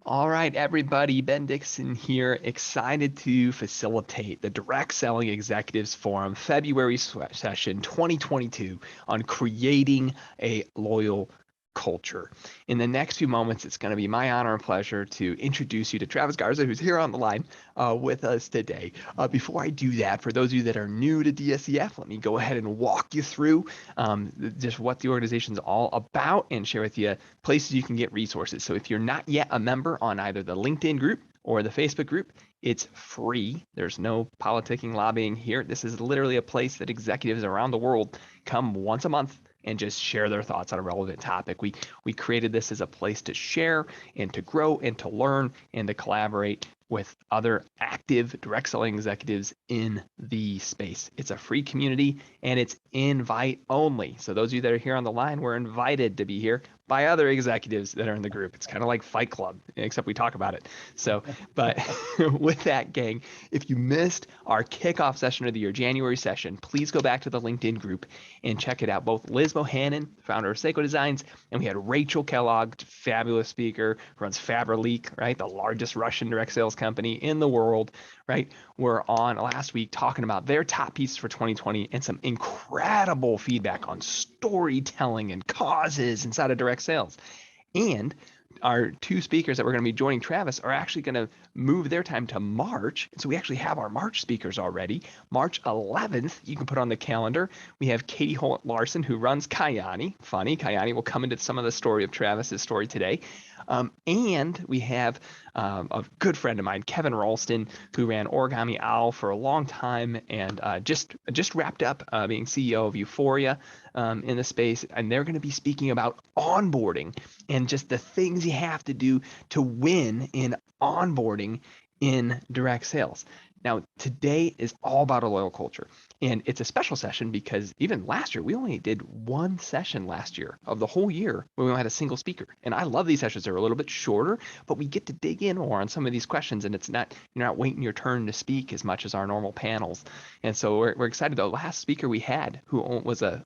All right, everybody, Ben Dixon here, excited to facilitate the Direct Selling Executives Forum February session 2022 on creating a loyal culture. In the next few moments, it's going to be my honor and pleasure to introduce you to Travis Garza, who's here on the line with us today. Before I do that, for those of you that are new to DSEF, let me go ahead and walk you through just what the organization is all about and share with you places you can get resources. So if you're not yet a member on either the LinkedIn group or the Facebook group, it's free. There's no politicking, lobbying here. This is literally a place that executives around the world come once a month and just share their thoughts on a relevant topic. We created this as a place to share and to grow and to learn and to collaborate with other active direct selling executives in the space. It's a free community and it's invite only. So those of you that are here on the line, we're invited to be here by other executives that are in the group. It's kind of like Fight Club, except we talk about it. So, but with that, gang, if you missed our kickoff session of the year, January session, please go back to the LinkedIn group and check it out. Both Liz Bohannon, founder of Seiko Designs, and we had Rachel Kellogg, fabulous speaker, runs Faberlic, right? The largest Russian direct sales company in the world, right? We're on last week talking about their top pieces for 2020 and some incredible feedback on storytelling and causes inside of direct sales. And our two speakers that we're going to be joining Travis are actually going to move their time to March. So we actually have our March speakers already. March 11th, you can put on the calendar. We have Katie Holt Larson, who runs Kyani. Funny, Kyani will come into some of the story of Travis's story today. And we have a good friend of mine, Kevin Ralston, who ran Origami Owl for a long time and just wrapped up being CEO of Euphoria in the space. And they're going to be speaking about onboarding and just the things you have to do to win in onboarding in direct sales. Now, today is all about a loyal culture, and it's a special session because even last year, we only did one session last year of the whole year where we only had a single speaker. And I love these sessions. They're a little bit shorter, but we get to dig in more on some of these questions, and you're not waiting your turn to speak as much as our normal panels. And so we're excited. The last speaker we had, who was a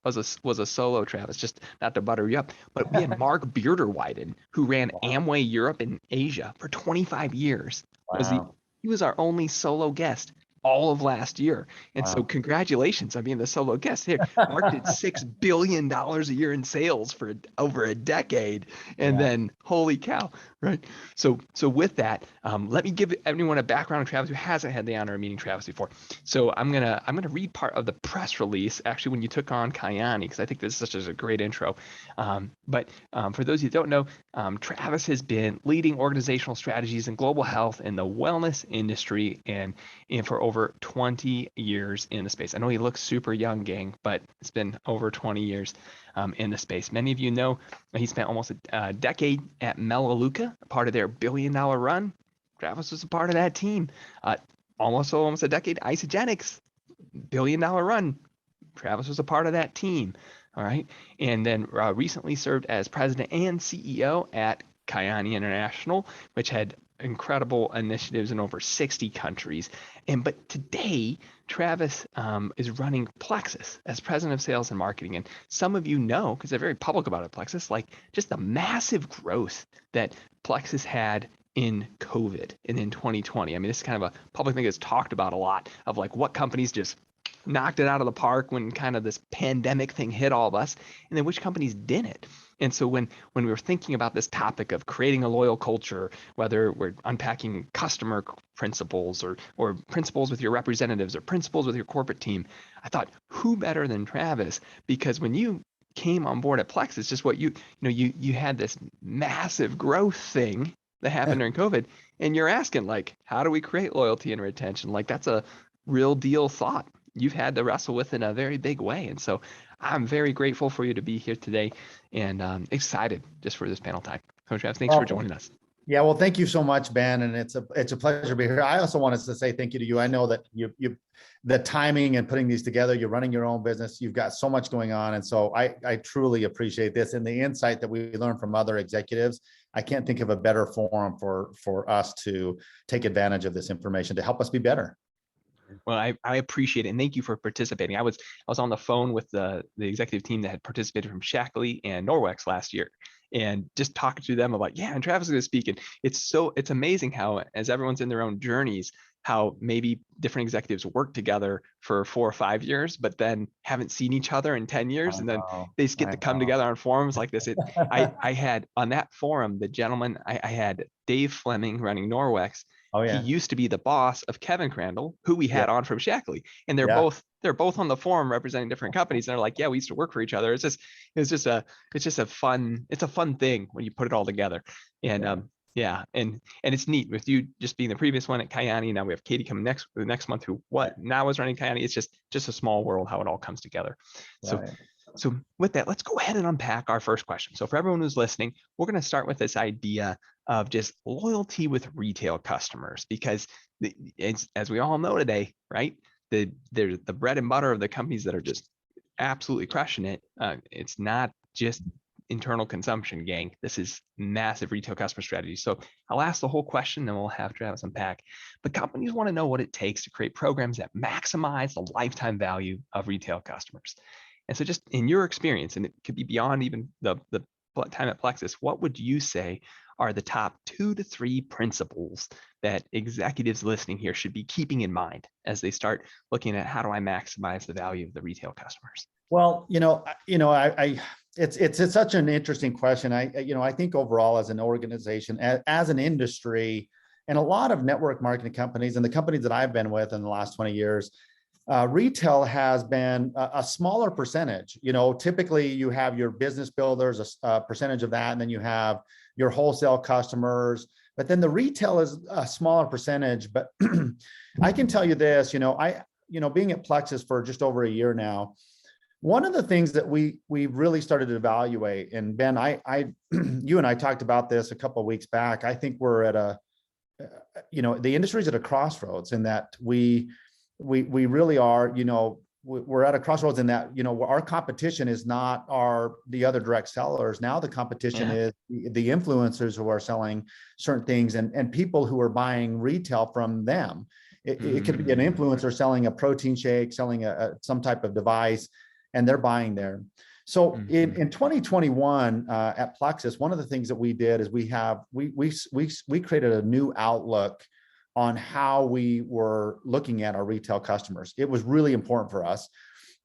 solo, Travis, just not to butter you up, but we had Mark Wyden, who ran Amway Europe and Asia for 25 years. Wow. He was our only solo guest all of last year. And so congratulations on being the solo guest here. Mark did $6 billion a year in sales for over a decade. And then holy cow, right? So with that, let me give everyone a background on Travis who hasn't had the honor of meeting Travis before. So I'm gonna read part of the press release actually when you took on Kyani, because I think this is such a great intro. But for those of you who don't know, Travis has been leading organizational strategies in global health and the wellness industry and for over 20 years in the space. I know he looks super young, gang, but it's been over 20 years in the space. Many of you know he spent almost a decade at Melaleuca, part of their billion-dollar run. Travis was a part of that team. Almost a decade, Isagenix, billion-dollar run. Travis was a part of that team. All right. And then recently served as president and CEO at Kyani International, which had incredible initiatives in over 60 countries. But today, Travis is running Plexus as president of sales and marketing. And some of you know, because they're very public about it, Plexus, like just the massive growth that Plexus had in COVID and in 2020. I mean, this is kind of a public thing that's talked about a lot of like what companies just knocked it out of the park when kind of this pandemic thing hit all of us, and then which companies didn't. And so when we were thinking about this topic of creating a loyal culture, whether we're unpacking customer principles or principles with your representatives or principles with your corporate team, I thought, who better than Travis? Because when you came on board at Plexus, just what you had this massive growth thing that happened during COVID, and you're asking like, how do we create loyalty and retention? Like that's a real deal thought you've had to wrestle with in a very big way. And so I'm very grateful for you to be here today and excited just for this panel time. So Travis, thanks for joining us. Yeah, well, thank you so much, Ben. And it's a pleasure to be here. I also wanted to say thank you to you. I know that the timing and putting these together, you're running your own business. You've got so much going on. And so I truly appreciate this and the insight that we learn from other executives. I can't think of a better forum for us to take advantage of this information to help us be better. Well, I appreciate it, and thank you for participating. I was on the phone with the executive team that had participated from Shackley and Norwex last year, and just talking to them about, yeah, and Travis is going to speak, and it's amazing how, as everyone's in their own journeys, how maybe different executives work together for 4 or 5 years, but then haven't seen each other in 10 years, and then they just get I to come know. together on forums like this. I had on that forum, the gentleman, I had Dave Fleming running Norwex. Oh He yeah. used to be the boss of Kevin Crandall, who we Yeah. had on from Shackley, and Yeah. they're both on the forum representing different companies. And they're like, yeah, we used to work for each other. It's just a fun thing when you put it all together. And Yeah. yeah, and it's neat with you just being the previous one at Kyani. Now we have Katie coming next month, who now is running Kyani. It's just a small world how it all comes together. So Right. so with that, let's go ahead and unpack our first question. So for everyone who's listening, we're going to start with this idea of just loyalty with retail customers, because as we all know today, right? They're the bread and butter of the companies that are just absolutely crushing it. It's not just internal consumption, gang. This is massive retail customer strategy. So I'll ask the whole question, and we'll have Travis unpack. But companies want to know what it takes to create programs that maximize the lifetime value of retail customers. And so just in your experience, and it could be beyond even the time at Plexus, what would you say are the top 2 to 3 principles that executives listening here should be keeping in mind as they start looking at how do I maximize the value of the retail customers? Well, it's such an interesting question. I think overall as an organization, as an industry, and a lot of network marketing companies and the companies that I've been with in the last 20 years, retail has been a smaller percentage. Typically you have your business builders, a percentage of that, and then you have your wholesale customers, but then the retail is a smaller percentage. But I can tell you this, being at Plexus for just over a year now, one of the things that we really started to evaluate, and Ben, you and I talked about this a couple of weeks back. I think we're at the industry's at a crossroads in that we really are, we're at a crossroads in that, our competition is not the other direct sellers. Now the competition is the influencers who are selling certain things and people who are buying retail from them. It could be an influencer selling a protein shake, selling some type of device, and they're buying there. So in 2021 at Plexus, one of the things that we did is we created a new outlook on how we were looking at our retail customers. It was really important for us.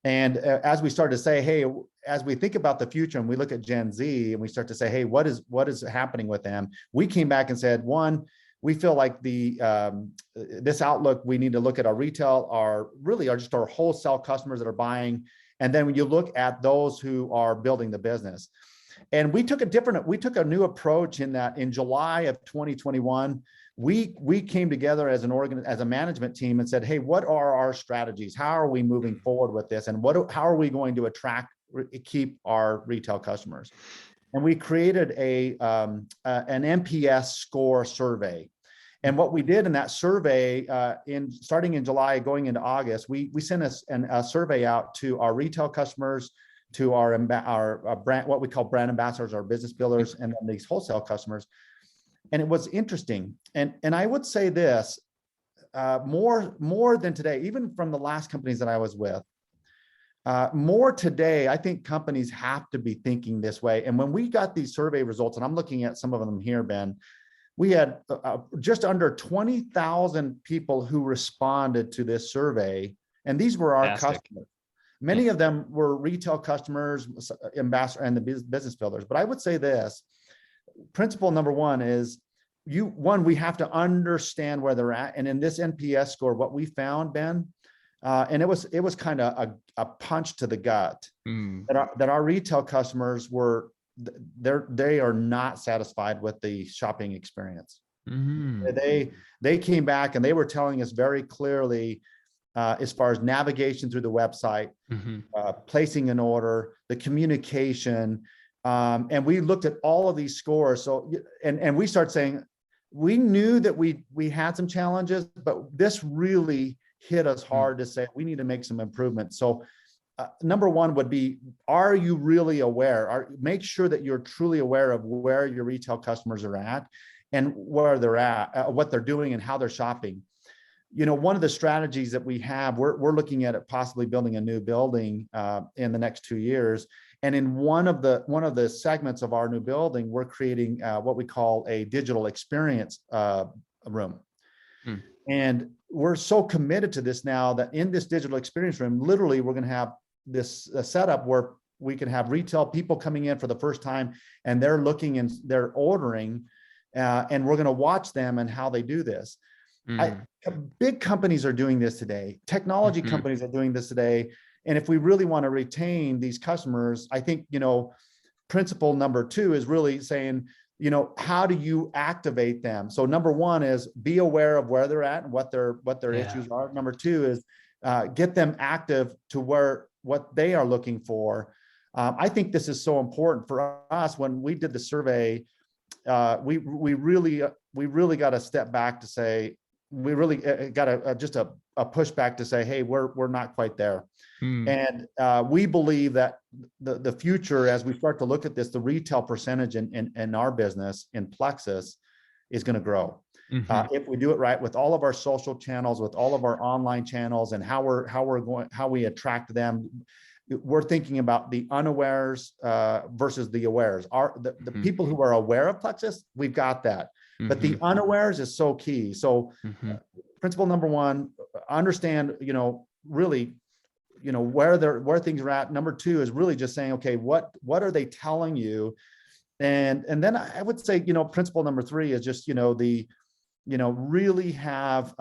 And as we started to say, hey, as we think about the future and we look at Gen Z and we start to say, hey, what is happening with them? We came back and said, one, we feel like this outlook, we need to look at our retail, are just our wholesale customers that are buying. And then when you look at those who are building the business. And we took a new approach in that in July of 2021, we came together as a management team and said, hey, what are our strategies? How are we moving forward with this? And how are we going to keep our retail customers? And we created an NPS score survey. And what we did in that survey, starting in July, going into August, we sent a survey out to our retail customers, to our brand, what we call brand ambassadors, our business builders, and then these wholesale customers. And it was interesting. And I would say this, more than today, even from the last companies that I was with, more today, I think companies have to be thinking this way. And when we got these survey results, and I'm looking at some of them here, Ben, we had just under 20,000 people who responded to this survey. And these were our customers. Many of them were retail customers, ambassador, and the business builders. But I would say this, principle number one is we have to understand where they're at. And in this NPS score, what we found, Ben, and it was kind of a punch to the gut, that our retail customers they are not satisfied with the shopping experience. They came back and they were telling us very clearly, as far as navigation through the website, placing an order, the communication, and we looked at all of these scores. So, and we started saying, we knew that we had some challenges, but this really hit us hard to say, we need to make some improvements. So number one would be, are you really aware? Make sure that you're truly aware of where your retail customers are at and where they're at, what they're doing and how they're shopping. one of the strategies that we have, we're looking at it possibly building a new building in the next 2 years. And in one of the segments of our new building, we're creating what we call a digital experience room. And we're so committed to this now that in this digital experience room, literally, we're going to have this setup where we can have retail people coming in for the first time, and they're looking and they're ordering, and we're going to watch them and how they do this. Big companies are doing this today. Technology companies are doing this today. And if we really want to retain these customers, I think, principle number 2 is really saying, how do you activate them? So number 1 is be aware of where they're at and what their issues are. Number 2 is get them active to what they are looking for. I think this is so important for us. When we did the survey, we really got to step back to say, we really got a pushback to say, hey, we're not quite there. And we believe that the future, as we start to look at this, the retail percentage in our business in Plexus is going to grow. If we do it right with all of our social channels, with all of our online channels, and how we attract them. We're thinking about the unawares versus the awares. The people who are aware of Plexus, we've got that. But the unawares is so key. So principle number 1, understand, really, where things are at. Number 2 is really just saying, okay, what are they telling you? And then I would say, principle number 3 is just, really have,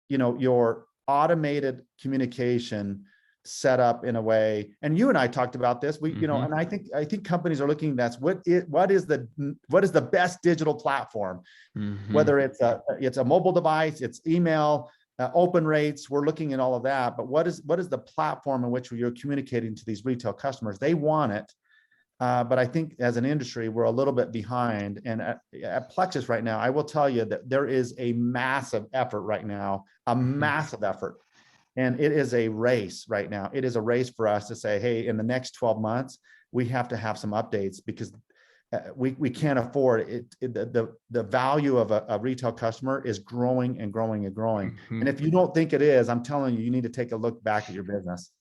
your automated communication set up in a way. And you and I talked about this. And I think companies are looking at what is the best digital platform, whether it's a mobile device, it's email, open rates. We're looking at all of that. But what is the platform in which you're communicating to these retail customers? They want it. But I think as an industry, we're a little bit behind. And at Plexus right now, I will tell you that there is a massive effort right now, massive effort. And it is a race right now. It is a race for us to say, hey, in the next 12 months, we have to have some updates, because we can't afford it. The value of a retail customer is growing and growing and growing. And if you don't think it is, I'm telling you, you need to take a look back at your business.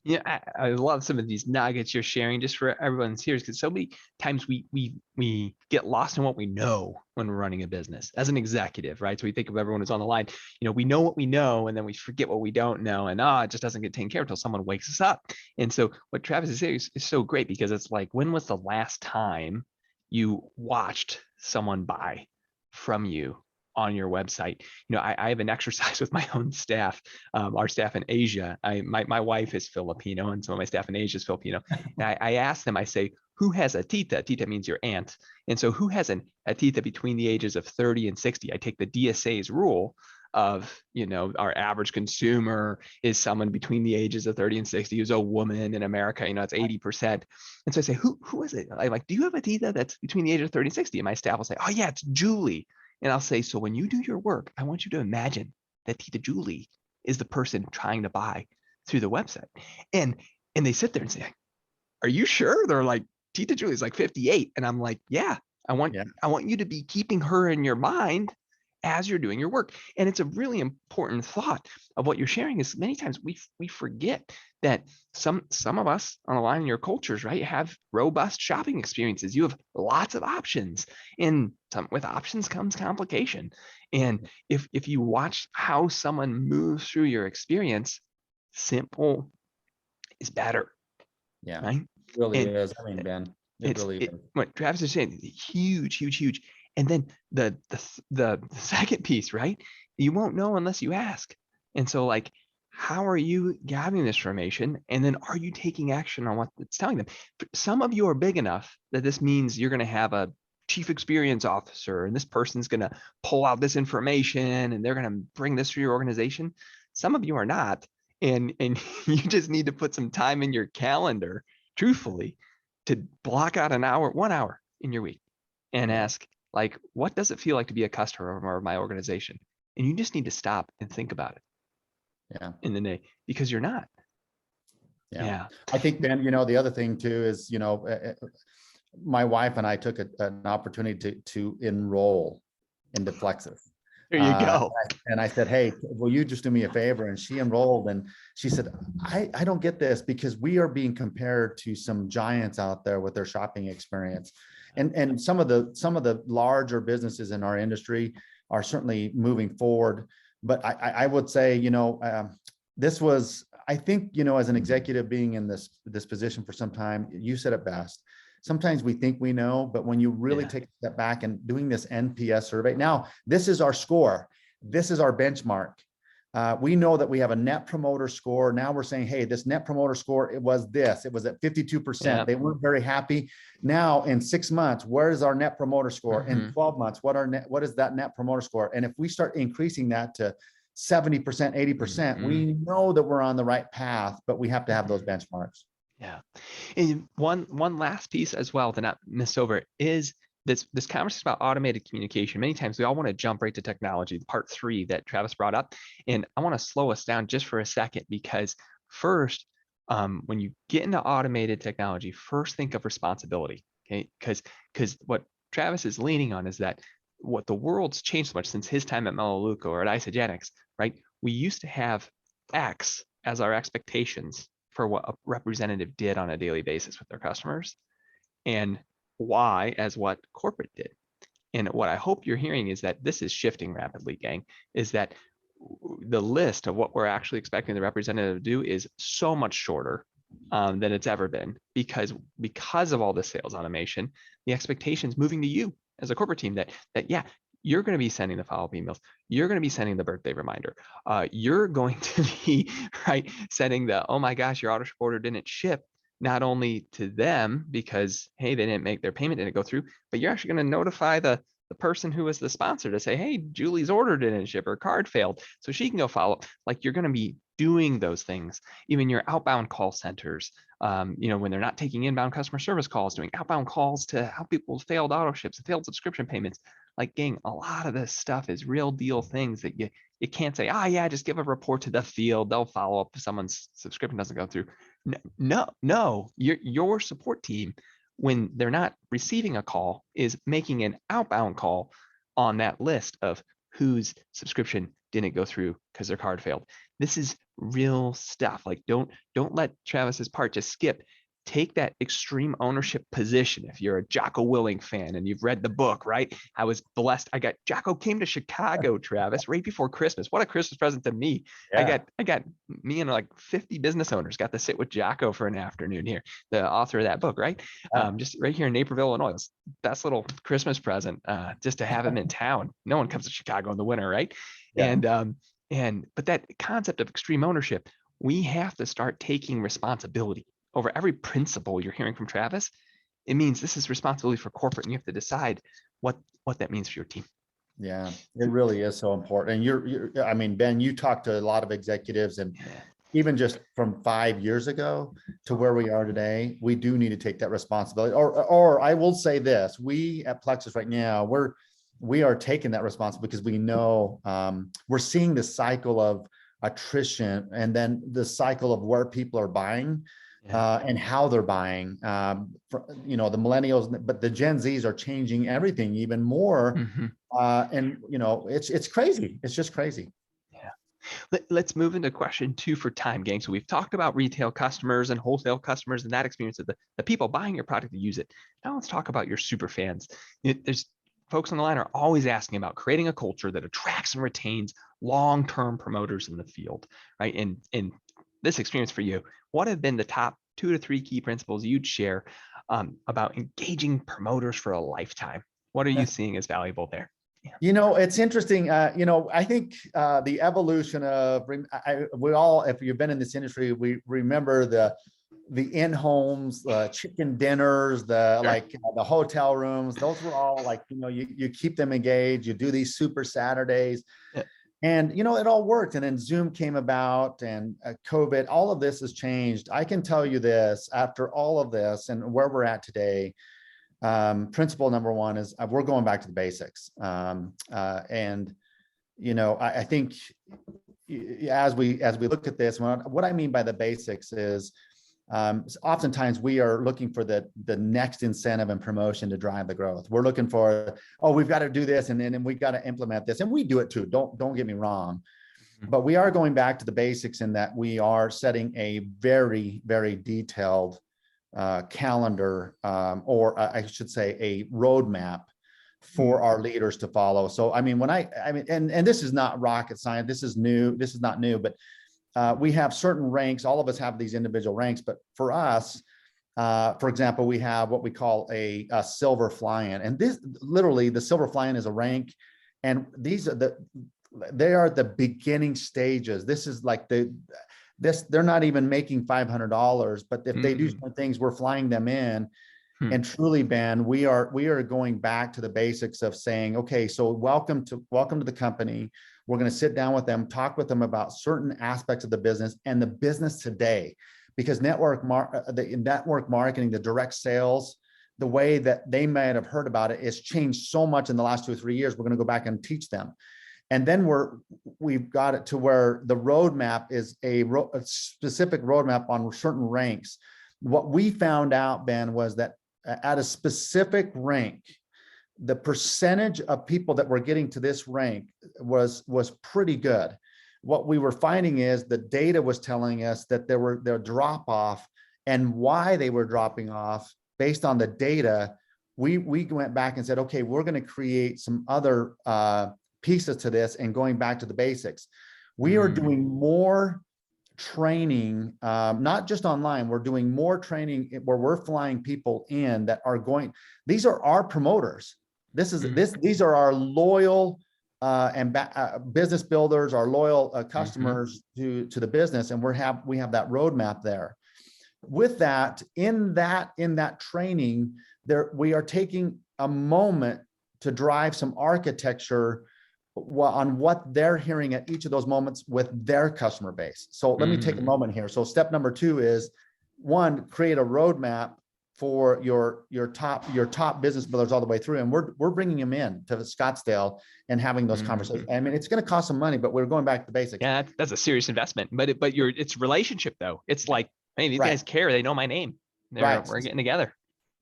Yeah, I love some of these nuggets you're sharing, just for everyone's ears, because so many times we get lost in what we know when we're running a business as an executive, right? So we think of everyone who's on the line, we know what we know, and then we forget what we don't know, and it just doesn't get taken care of until someone wakes us up. And so what Travis is saying is so great, because it's like, when was the last time you watched someone buy from you on your website? I have an exercise with my own staff, our staff in Asia. My wife is Filipino, and some of my staff in Asia is Filipino. And I ask them, I say, who has a tita? Tita means your aunt. And so who has a tita between the ages of 30 and 60? I take the DSA's rule of, our average consumer is someone between the ages of 30 and 60 who's a woman in America. It's 80%. And so I say, who is it? I'm like, do you have a tita that's between the age of 30 and 60? And my staff will say, oh yeah, it's Julie. And I'll say, so when you do your work, I want you to imagine that Tita Julie is the person trying to buy through the website. And they sit there and say, are you sure? They're like, Tita Julie's like 58. And I'm like, yeah, I want you to be keeping her in your mind as you're doing your work. And it's a really important thought of what you're sharing, is many times we forget that some of us on the line in your cultures, right, have robust shopping experiences. You have lots of options, and with options comes complication. And if you watch how someone moves through your experience, simple is better. Yeah, right? It really is. I mean, Ben, it really is. What Travis is saying, huge. And then the second piece, right? You won't know unless you ask. And so, like, how are you gathering this information? And then are you taking action on what it's telling them? Some of you are big enough that this means you're going to have a chief experience officer, and this person's going to pull out this information, and they're going to bring this through your organization. Some of you are not. And you just need to put some time in your calendar, truthfully, to block out 1 hour in your week and ask, like, what does it feel like to be a customer of my organization? And you just need to stop and think about it. Yeah. In the day, because you're not. Yeah. I think, Ben, the other thing too is, my wife and I took an opportunity to enroll into Plexus. There you go. And I said, hey, will you just do me a favor? And she enrolled, and she said, I don't get this, because we are being compared to some giants out there with their shopping experience. And some of the larger businesses in our industry are certainly moving forward. But I would say, this was, I think, as an executive being in this position for some time, you said it best. Sometimes we think we know, but when you really take a step back and doing this NPS survey, now this is our score. This is our benchmark. We know that we have a net promoter score. Now we're saying, hey, this net promoter score, it was at 52%. Yeah. They weren't very happy. Now in 6 months, where is our net promoter score? In 12 months, what is that net promoter score? And if we start increasing that to 70%, 80%, we know that we're on the right path, but we have to have those benchmarks. Yeah. And one last piece as well to not miss over is this conversation about automated communication. Many times we all want to jump right to technology, part 3 that Travis brought up. And I want to slow us down just for a second, because first, when you get into automated technology, first think of responsibility. Okay. Because what Travis is leaning on is that what the world's changed so much since his time at Melaleuca or at Isagenix, right? We used to have X as our expectations for what a representative did on a daily basis with their customers, and Y as what corporate did. And what I hope you're hearing is that this is shifting rapidly, gang, is that the list of what we're actually expecting the representative to do is so much shorter than it's ever been, because of all this sales automation, the expectations moving to you as a corporate team that yeah, you're going to be sending the follow-up emails. You're going to be sending the birthday reminder. You're going to be sending the, oh my gosh, your auto ship order didn't ship, not only to them because, hey, they didn't make their payment, didn't go through, but you're actually going to notify the person who was the sponsor to say, hey, Julie's order didn't ship, her card failed, so she can go follow up. Like, you're going to be doing those things. Even your outbound call centers, when they're not taking inbound customer service calls, doing outbound calls to help people with failed auto ships and failed subscription payments. Like, gang, a lot of this stuff is real deal things that you can't say, yeah, just give a report to the field, they'll follow up if someone's subscription doesn't go through. No, your support team, when they're not receiving a call, is making an outbound call on that list of whose subscription didn't go through because their card failed. This is real stuff. Like, don't let Travis's part just skip. Take that extreme ownership position. If you're a Jocko Willink fan and you've read the book, right? I was blessed. Jocko came to Chicago, Travis, right before Christmas. What a Christmas present to me. Yeah. I got me and like 50 business owners got to sit with Jocko for an afternoon here, the author of that book, right? Yeah. Just right here in Naperville, Illinois. It was best little Christmas present, just to have him in town. No one comes to Chicago in the winter, right? Yeah. But that concept of extreme ownership, we have to start taking responsibility over every principle you're hearing from Travis. It means this is responsibility for corporate, and you have to decide what that means for your team. Yeah, it really is so important. And Ben, you talk to a lot of executives, and even just from 5 years ago to where we are today, we do need to take that responsibility. Or I will say this, we at Plexus right now, we are taking that responsibility because we know we're seeing the cycle of attrition, and then the cycle of where people are buying. And how they're buying, the millennials, but the Gen Zs are changing everything even more. And it's crazy. It's just crazy. Yeah. Let's move into question 2 for time, gang. So we've talked about retail customers and wholesale customers and that experience of the people buying your product to use it. Now let's talk about your super fans. There's folks on the line are always asking about creating a culture that attracts and retains long-term promoters in the field, right? And this experience for you, what have been the top 2 to 3 key principles you'd share about engaging promoters for a lifetime? What are you seeing as valuable there? Yeah. It's interesting. I think the evolution of we all, if you've been in this industry, we remember the in-homes, chicken dinners, the hotel rooms. Those were all like, you keep them engaged. You do these super Saturdays. Yeah. And, it all worked. And then Zoom came about, and COVID, all of this has changed. I can tell you this, after all of this and where we're at today, principle number 1 is we're going back to the basics. I think as we look at this, what I mean by the basics is Oftentimes we are looking for the next incentive and promotion to drive the growth. We're looking for, oh, we've got to do this, and then we got to implement this, and we do it too. Don't get me wrong, but we are going back to the basics in that we are setting a very, very detailed calendar, or I should say a roadmap for our leaders to follow. So, I mean, and this is not rocket science. This is new. This is not new, but we have certain ranks. All of us have these individual ranks, but for us, for example, we have what we call a silver fly-in, and this literally the silver fly-in is a rank, and they are the beginning stages. This is like they're not even making $500, but if they do some things, we're flying them in. And truly, Ben, we are going back to the basics of saying, okay, so welcome to the company. We're going to sit down with them, talk with them about certain aspects of the business and the business today, because network marketing, the direct sales, the way that they might have heard about it has changed so much in the last 2 or 3 years. We're going to go back and teach them. And then we've got it to where the roadmap is a specific roadmap on certain ranks. What we found out, Ben, was that at a specific rank, the percentage of people that were getting to this rank was pretty good. What we were finding is the data was telling us that their drop off, and why they were dropping off based on the data. We went back and said, okay, we're going to create some other pieces to this, and going back to the basics. We are doing more training, not just online. We're doing more training where we're flying people in that are going. These are our promoters. These are our loyal and business builders, our loyal customers to the business, and we have that roadmap there. With that, in that training, we are taking a moment to drive some architecture on what they're hearing at each of those moments with their customer base. So let me take a moment here. So step number 2 is, 1, create a roadmap for your top business builders all the way through. And we're bringing them in to Scottsdale and having those conversations. I mean, it's going to cost some money, but we're going back to the basics. Yeah, that's a serious investment, but it's relationship though. It's like, hey, these guys care. They know my name. We're getting together.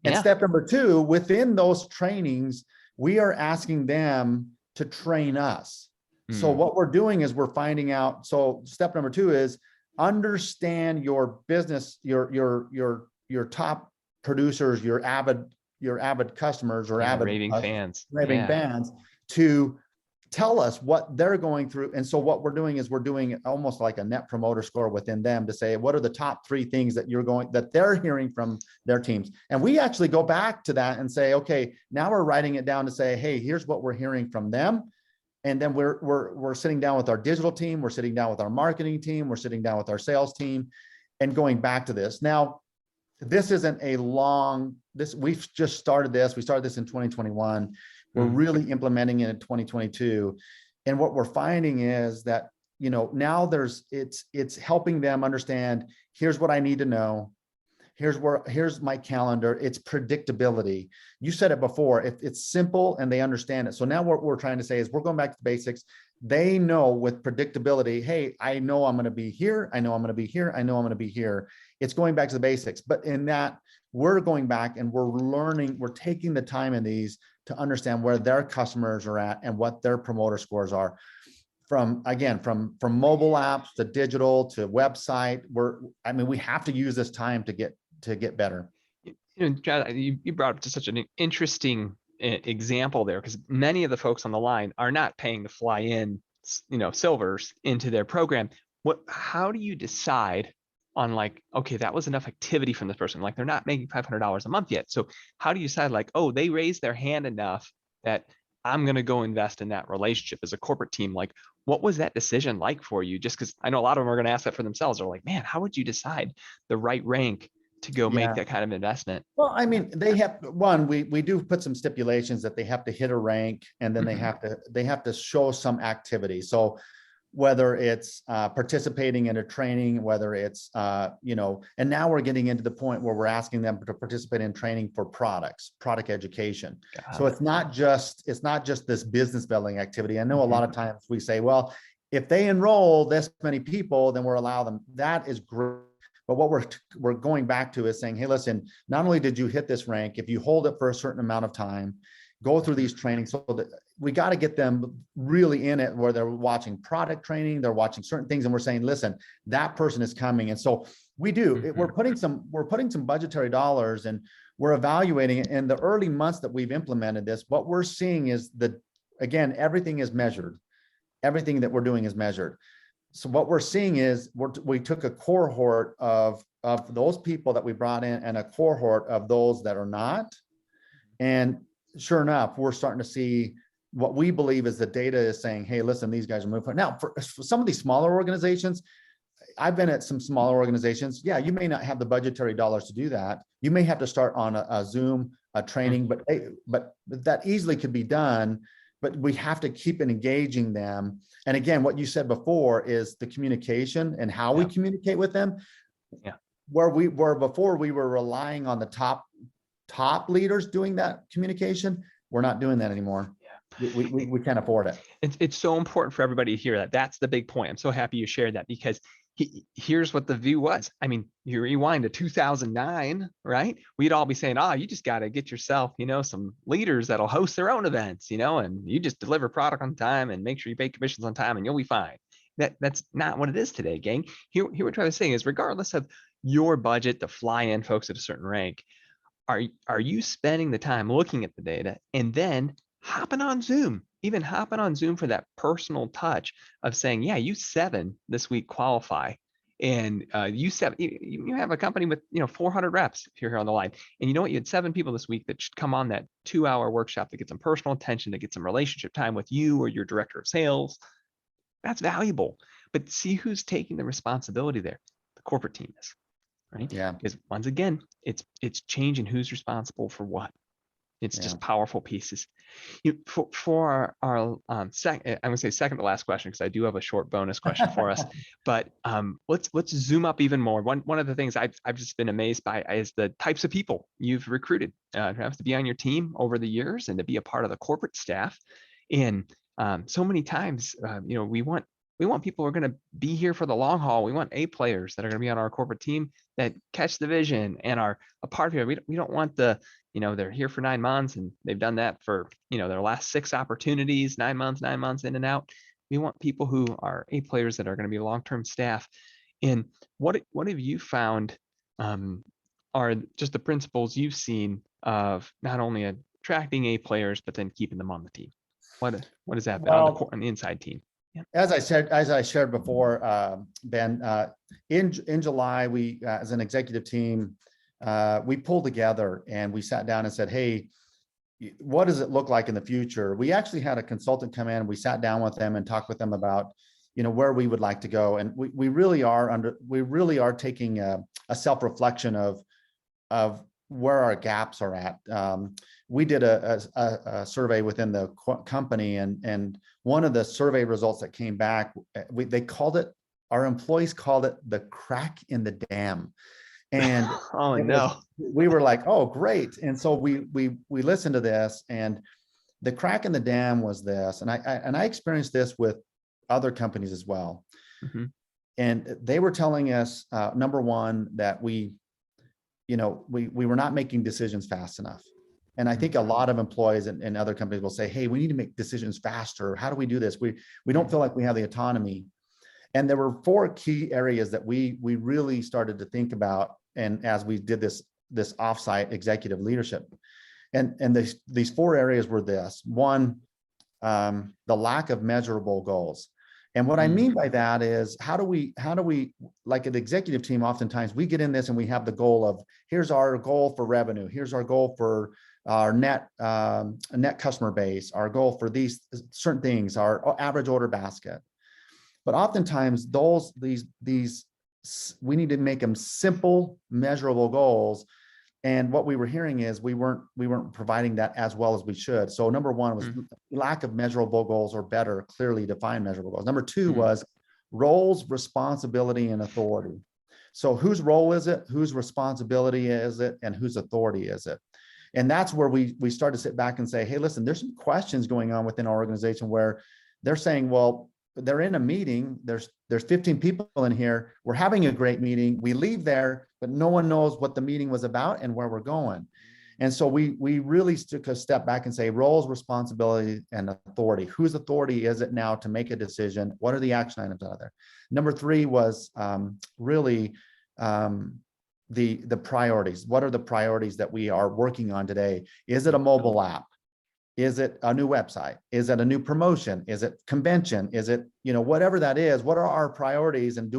And step number 2, within those trainings, we are asking them to train us. So what we're doing is we're finding out. So step number 2 is understand your business, your top producers, your avid customers, or avid raving fans, to tell us what they're going through. And so what we're doing is we're doing almost like a net promoter score within them to say, what are the top 3 things that they're hearing from their teams? And we actually go back to that and say, okay, now we're writing it down to say, hey, here's what we're hearing from them. And then we're sitting down with our digital team, we're sitting down with our marketing team, we're sitting down with our sales team, and going back to this. Now, this isn't we've just started this. We started this in 2021. We're really implementing it in 2022. And what we're finding is that, now it's helping them understand, here's what I need to know. Here's my calendar. It's predictability. You said it before, it's simple and they understand it. So now what we're trying to say is we're going back to the basics. They know with predictability, hey, I know I'm going to be here. I know I'm going to be here. I know I'm going to be here. It's going back to the basics. But in that, we're going back and we're learning, we're taking the time in these to understand where their customers are at and what their promoter scores are. From mobile apps to digital to website, we have to use this time to get better. John, you brought up to such an interesting example there, because many of the folks on the line are not paying to fly in, silvers into their program. How do you decide on like, okay, that was enough activity from this person? Like, they're not making $500 a month yet. So how do you decide, like, oh, they raised their hand enough that I'm going to go invest in that relationship as a corporate team? Like, what was that decision like for you? Just because I know a lot of them are going to ask that for themselves. They're like, man, how would you decide the right rank to go make that kind of investment? Well, I mean, they have we do put some stipulations that they have to hit a rank, and then they have to show some activity. So whether it's participating in a training, whether it's and now we're getting into the point where we're asking them to participate in training for product education. So it's not just this business building activity. I know a lot of times we say, well, if they enroll this many people, then we'll allow them. That is great. But what we're going back to is saying, hey, listen, not only did you hit this rank, if you hold it for a certain amount of time, go through these trainings, so that we got to get them really in it, where they're watching product training, they're watching certain things, and we're saying, listen, that person is coming. And so we do, we're putting some budgetary dollars, and we're evaluating it. In the early months that we've implemented this, what we're seeing is that, again, everything is measured. Everything that we're doing is measured. So what we're seeing is we took a cohort of those people that we brought in, and a cohort of those that are not. And sure enough, we're starting to see what we believe is the data is saying, hey, listen, these guys are moving. Now, for some of these smaller organizations, I've been at some smaller organizations. Yeah, you may not have the budgetary dollars to do that. You may have to start on a Zoom, a training, but that easily could be done. But we have to keep engaging them. And again, what you said before is the communication and how we communicate with them. Yeah. Where before we were relying on the top leaders doing that communication, we're not doing that anymore. Yeah. We can't afford it. It's so important for everybody to hear that. That's the big point. I'm so happy you shared that, because here's what the view was. I mean, you rewind to 2009, right? We'd all be saying, you just got to get yourself, some leaders that'll host their own events, and you just deliver product on time and make sure you pay commissions on time and you'll be fine. That's not what it is today, gang. Here what Travis is saying is, regardless of your budget to fly in folks at a certain rank, are you spending the time looking at the data and then hopping on Zoom for that personal touch of saying, yeah, you 7 this week qualify. And you have a company with 400 reps if you're here on the line. And you know what? You had 7 people this week that should come on that 2-hour workshop to get some personal attention, to get some relationship time with you or your director of sales. That's valuable. But see who's taking the responsibility there. The corporate team is, right? Yeah. Because once again, it's changing who's responsible for what. It's just powerful pieces. For our I'm gonna say second to last question, because I do have a short bonus question for us. But let's zoom up even more. One of the things I've just been amazed by is the types of people you've recruited, perhaps to be on your team over the years and to be a part of the corporate staff. And so many times, we want people who are going to be here for the long haul. We want A players that are going to be on our corporate team that catch the vision and are a part of it. We don't want they're here for 9 months and they've done that for, their last 6 opportunities, 9 months in and out. We want people who are A players that are going to be long-term staff. And what have you found are just the principles you've seen of not only attracting A players, but then keeping them on the team? What has that been on the inside team? Yeah. As I shared before, Ben, in July, we, as an executive team, we pulled together and we sat down and said, hey, what does it look like in the future? We actually had a consultant come in. We sat down with them and talked with them about, where we would like to go. And we really are taking a self-reflection of where our gaps are at. We did a survey within the company, and one of the survey results that came back, our employees called it the crack in the dam. And we were like, oh, great. And so we listened to this, and the crack in the dam was this, and I experienced this with other companies as well. Mm-hmm. And they were telling us, number one, that we were not making decisions fast enough. And I think a lot of employees and other companies will say, hey, we need to make decisions faster. How do we do this? We don't feel like we have the autonomy. And there were 4 key areas that we really started to think about. And as we did this offsite executive leadership, and these 4 areas were this: 1, the lack of measurable goals. And what I mean by that is, how do we, like an executive team, oftentimes we get in this and we have the goal of, here's our goal for revenue. Here's our goal for our net customer base, our goal for these certain things, our average order basket. But oftentimes these we need to make them simple, measurable goals. And what we were hearing is we weren't providing that as well as we should. So number 1 was lack of measurable goals, or better, clearly defined measurable goals. Number 2 was roles, responsibility, and authority. So whose role is it? Whose responsibility is it? And whose authority is it? And that's where we start to sit back and say, hey, listen, there's some questions going on within our organization where they're saying, well, they're in a meeting. There's 15 people in here. We're having a great meeting. We leave there, but no one knows what the meeting was about and where we're going. And so we really took a step back and say roles, responsibility, and authority. Whose authority is it now to make a decision? What are the action items out of there? Number 3 was really the priorities. What are the priorities that we are working on today? Is it a mobile app? Is it a new website? Is it a new promotion? Is it convention? Is it, whatever that is, what are our priorities? And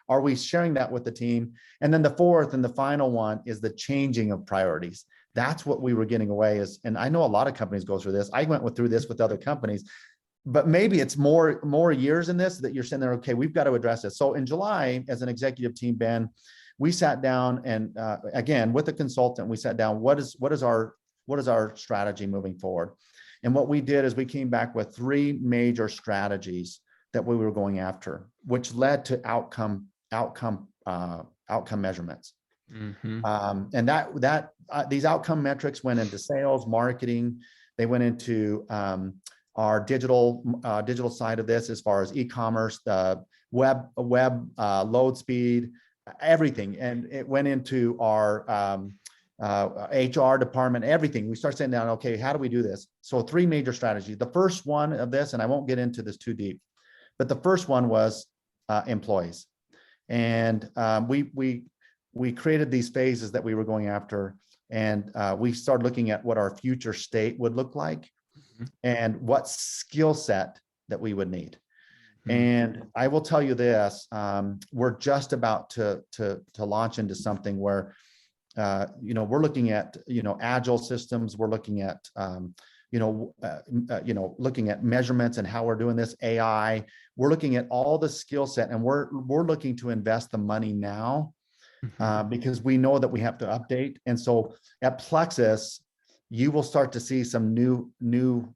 are we sharing that with the team? And then the 4th and the final one is the changing of priorities. That's what we were getting away is, and I know a lot of companies go through this. I went through this with other companies, but maybe it's more years in this that you're sitting there, okay, we've got to address this. So in July, as an executive team, Ben, we sat down and again, with a consultant, we sat down, what is our strategy moving forward? And what we did is we came back with 3 major strategies that we were going after, which led to outcome measurements. Mm-hmm. And these outcome metrics went into sales, marketing. They went into our digital side of this, as far as e-commerce, the web load speed, everything. And it went into our HR department, everything. We start saying down, okay, how do we do this? So 3 major strategies. The first one of this, and I won't get into this too deep, but the first one was employees. And we created these phases that we were going after, and we started looking at what our future state would look like and what skill set that we would need. And I will tell you this, we're just about to launch into something where we're looking at, agile systems. We're looking at, looking at measurements and how we're doing this, AI. We're looking at all the skill set, and we're looking to invest the money now because we know that we have to update. And so at Plexus, you will start to see some new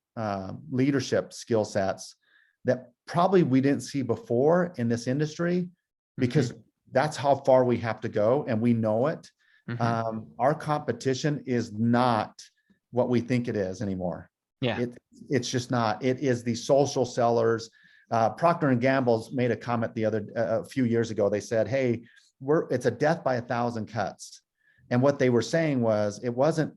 leadership skill sets that probably we didn't see before in this industry, because that's how far we have to go, and we know it. Our competition is not what we think it is anymore. Yeah, it's just not. It is the social sellers. Procter & Gamble's made a comment a few years ago. They said, "Hey, it's a death by 1,000 cuts," and what they were saying was it wasn't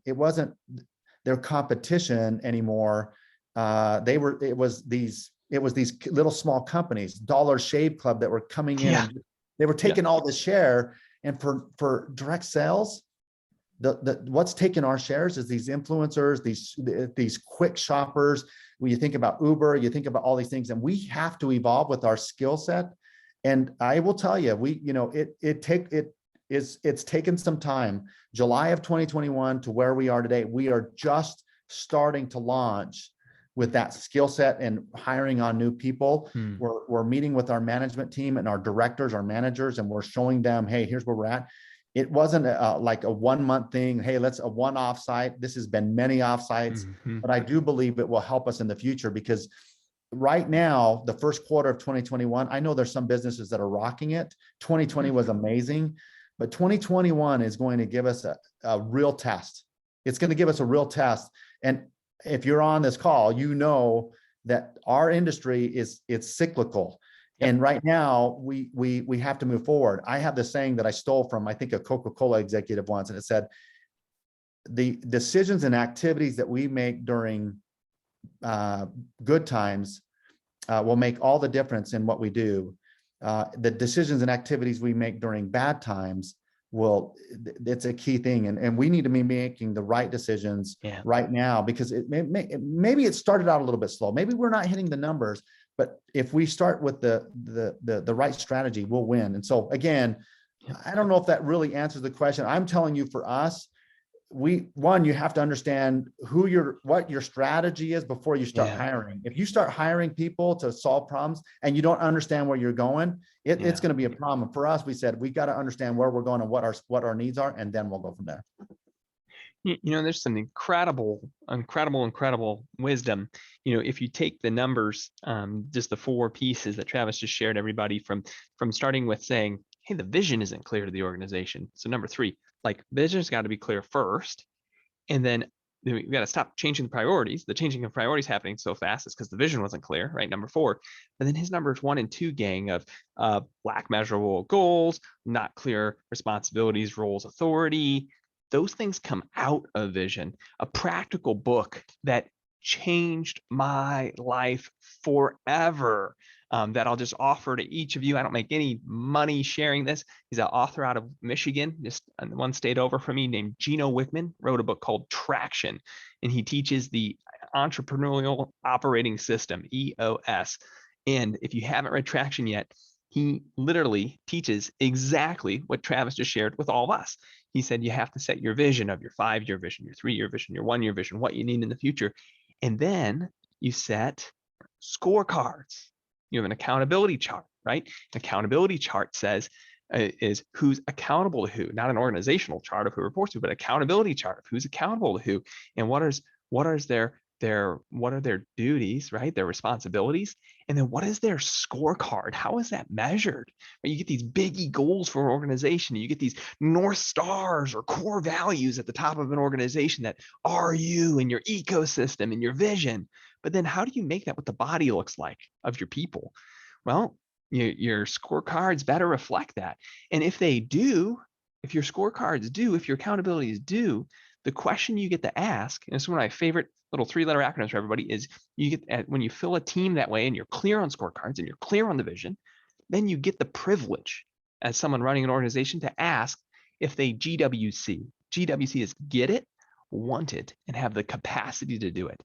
their competition anymore. It was these little small companies, Dollar Shave Club, that were coming in and they were taking all the share. And for direct sales, what's taking our shares is these influencers, these quick shoppers. When you think about Uber, you think about all these things, and we have to evolve with our skill set. And I will tell you, it's taken some time. July of 2021 to where we are today, we are just starting to launch with that skill set and hiring on new people. We're meeting with our management team and our directors, our managers, and we're showing them, hey, here's where we're at. It wasn't like a 1 month thing. Hey, let's a one-off site. This has been many offsites, but I do believe it will help us in the future, because right now, the first quarter of 2021, I know there's some businesses that are rocking it. 2020 was amazing, but 2021 is going to give us a real test. It's going to give us a real test. And if you're on this call, you know that our industry it's cyclical. And right now we have to move forward. I have this saying that I stole from, I think, a Coca-Cola executive once, and it said, the decisions and activities that we make during good times will make all the difference in what we do. The decisions and activities we make during bad times it's a key thing, and we need to be making the right decisions right now, because maybe it started out a little bit slow. Maybe we're not hitting the numbers, but if we start with the right strategy, we'll win. And so again, I don't know if that really answers the question. I'm telling you, for us, you have to understand what your strategy is before you start hiring. If you start hiring people to solve problems and you don't understand where you're going, it's going to be a problem. For us, we said, we got to understand where we're going and what our needs are, and then we'll go from there. There's some incredible wisdom. If you take the numbers, just the 4 pieces that Travis just shared, everybody, from starting with saying, hey, the vision isn't clear to the organization. So number 3, like, vision's got to be clear first. And then we got to stop changing the priorities. The changing of priorities happening so fast is because the vision wasn't clear, right? Number 4. But then his numbers 1 and 2, gang, of lack measurable goals, not clear responsibilities, roles, authority. Those things come out of vision. A practical book that changed my life forever, that I'll just offer to each of you. I don't make any money sharing this. He's an author out of Michigan, just one state over from me, named Gino Wickman. Wrote a book called Traction, and he teaches the Entrepreneurial Operating System, EOS. And if you haven't read Traction yet, he literally teaches exactly what Travis just shared with all of us. He said you have to set your vision of your 5-year vision, your 3-year vision, your 1-year vision, what you need in the future. And then you set scorecards. You have an accountability chart, right? An accountability chart says is who's accountable to who, not an organizational chart of who reports to, but accountability chart of who's accountable to who, and what are their duties, right? Their responsibilities, and then what is their scorecard? How is that measured? You get these biggie goals for an organization. You get these North Stars or core values at the top of an organization that are you and your ecosystem and your vision. But then how do you make that what the body looks like of your people? Well, your scorecards better reflect that. And if they do, if your scorecards do, if your accountabilities do, the question you get to ask, and it's one of my favorite little 3-letter acronyms for everybody, is you get when you fill a team that way and you're clear on scorecards and you're clear on the vision, then you get the privilege as someone running an organization to ask if they GWC. GWC is get it, want it, and have the capacity to do it.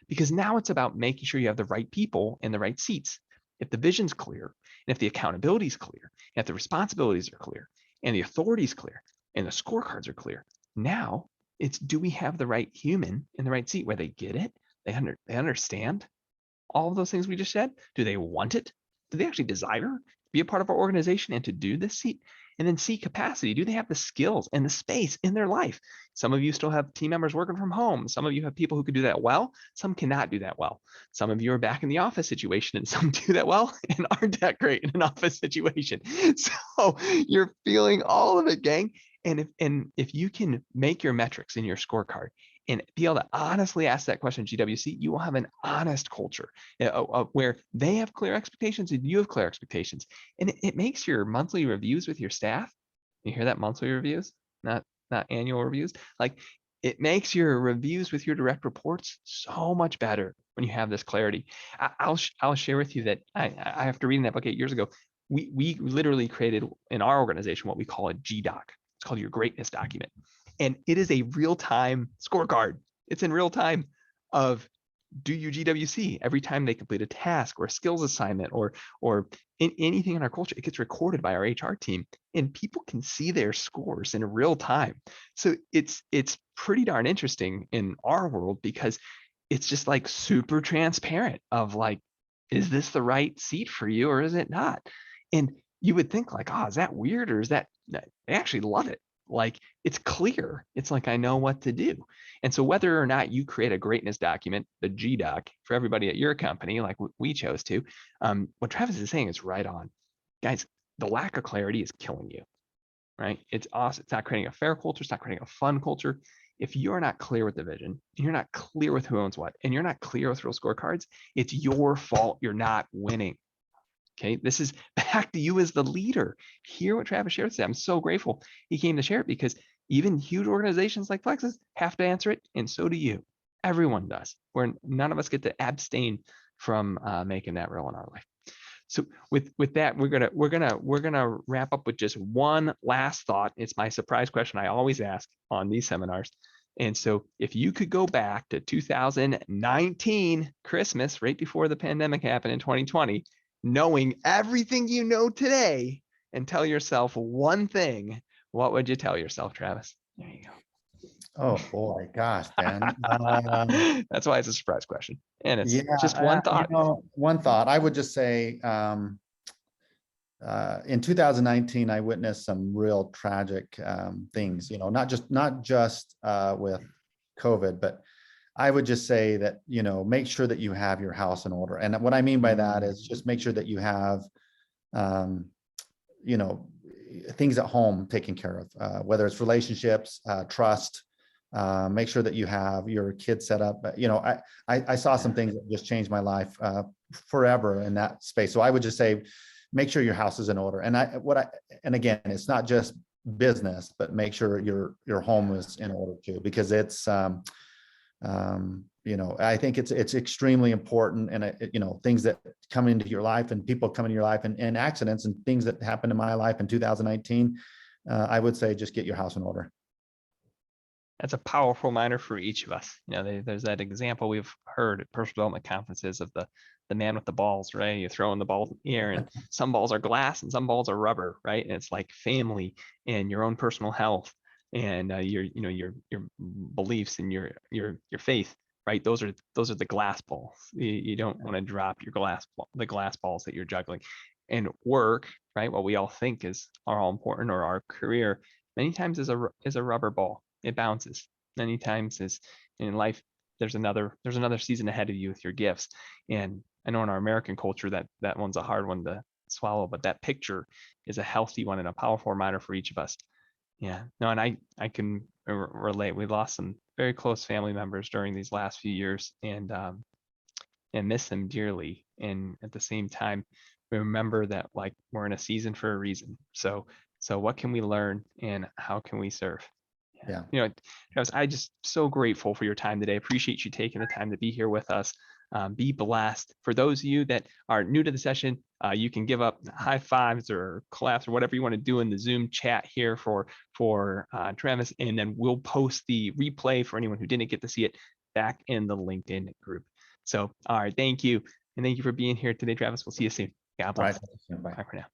Because now it's about making sure you have the right people in the right seats. If the vision's clear, and if the accountability is clear, and if the responsibilities are clear, and the authority is clear, and the scorecards are clear, now it's, do we have the right human in the right seat where they get it, they understand all of those things we just said? Do they want it? Do they actually desire to be a part of our organization and to do this seat? And then C, capacity. Do they have the skills and the space in their life? Some of you still have team members working from home. Some of you have people who can do that well. Some cannot do that well. Some of you are back in the office situation, and some do that well and aren't that great in an office situation. So you're feeling all of it, gang. And if you can make your metrics in your scorecard and be able to honestly ask that question, GWC, you will have an honest culture where they have clear expectations and you have clear expectations. And it makes your monthly reviews with your staff, you hear that, monthly reviews, not annual reviews, like it makes your reviews with your direct reports so much better when you have this clarity. I'll share with you that I after reading that book 8 years ago, we literally created in our organization what we call a GDoc. It's called your greatness document. And it is a real-time scorecard. It's in real time of, do you GWC every time they complete a task or a skills assignment or in anything in our culture. It gets recorded by our HR team and people can see their scores in real time. So it's pretty darn interesting in our world because it's just like super transparent of like, is this the right seat for you or is it not? And you would think like, oh, is that weird or is that, they actually love it. Like it's clear. It's like, I know what to do. And so whether or not you create a greatness document, the GDoc for everybody at your company, like we chose to, what Travis is saying is right on. Guys, the lack of clarity is killing you, right? It's awesome. It's not creating a fair culture. It's not creating a fun culture. If you're not clear with the vision, you're not clear with who owns what, and you're not clear with real scorecards, it's your fault. You're not winning. Okay, this is back to you as the leader. Hear what Travis shared today. I'm so grateful he came to share it because even huge organizations like Plexus have to answer it, and so do you. Everyone does. Where none of us get to abstain from making that real in our life. So with that, we're gonna wrap up with just one last thought. It's my surprise question I always ask on these seminars. And so if you could go back to 2019 Christmas, right before the pandemic happened in 2020, knowing everything you know today and tell yourself one thing, what would you tell yourself, Travis? There you go. Oh boy, gosh, Ben. That's why it's a surprise question. And it's Yeah, just one thought. One thought. I would just say in 2019, I witnessed some real tragic things, not just with COVID, but I would just say that, make sure that you have your house in order. And what I mean by that is just make sure that you have, things at home taken care of, whether it's relationships, trust, Make sure that you have your kids set up. You know, I saw some things that just changed my life forever in that space. So I would just say, make sure your house is in order. And and again, it's not just business, but make sure your home is in order too, because it's you know, I think it's extremely important. And you know, things that come into your life and people come into your life and accidents and things that happened in my life in 2019, I would say just get your house in order. That's a powerful reminder for each of us. You know, there's that example we've heard at personal development conferences of the man with the balls, right? You're throwing the ball in the air, and some balls are glass and some balls are rubber, right? And it's like family and your own personal health and your beliefs and your faith, right? Those are the glass balls. You don't want to drop your the glass balls that you're juggling. And work, right? What we all think are all important, or our career, many times is a rubber ball. It bounces. Many times is in life, there's another season ahead of you with your gifts. And I know in our American culture that one's a hard one to swallow, but that picture is a healthy one and a powerful reminder for each of us. Yeah, no, and I can relate. We lost some very close family members during these last few years, and miss them dearly. And at the same time, we remember that like we're in a season for a reason. So what can we learn and how can we serve? Yeah. You know, Travis, I just so grateful for your time today. Appreciate you taking the time to be here with us. Be blessed. For those of you that are new to the session, you can give up high fives or claps or whatever you want to do in the Zoom chat here for Travis, and then we'll post the replay for anyone who didn't get to see it back in the LinkedIn group. So, all right, thank you. And thank you for being here today, Travis. We'll see you soon. God bless. All right. Bye. Bye for now.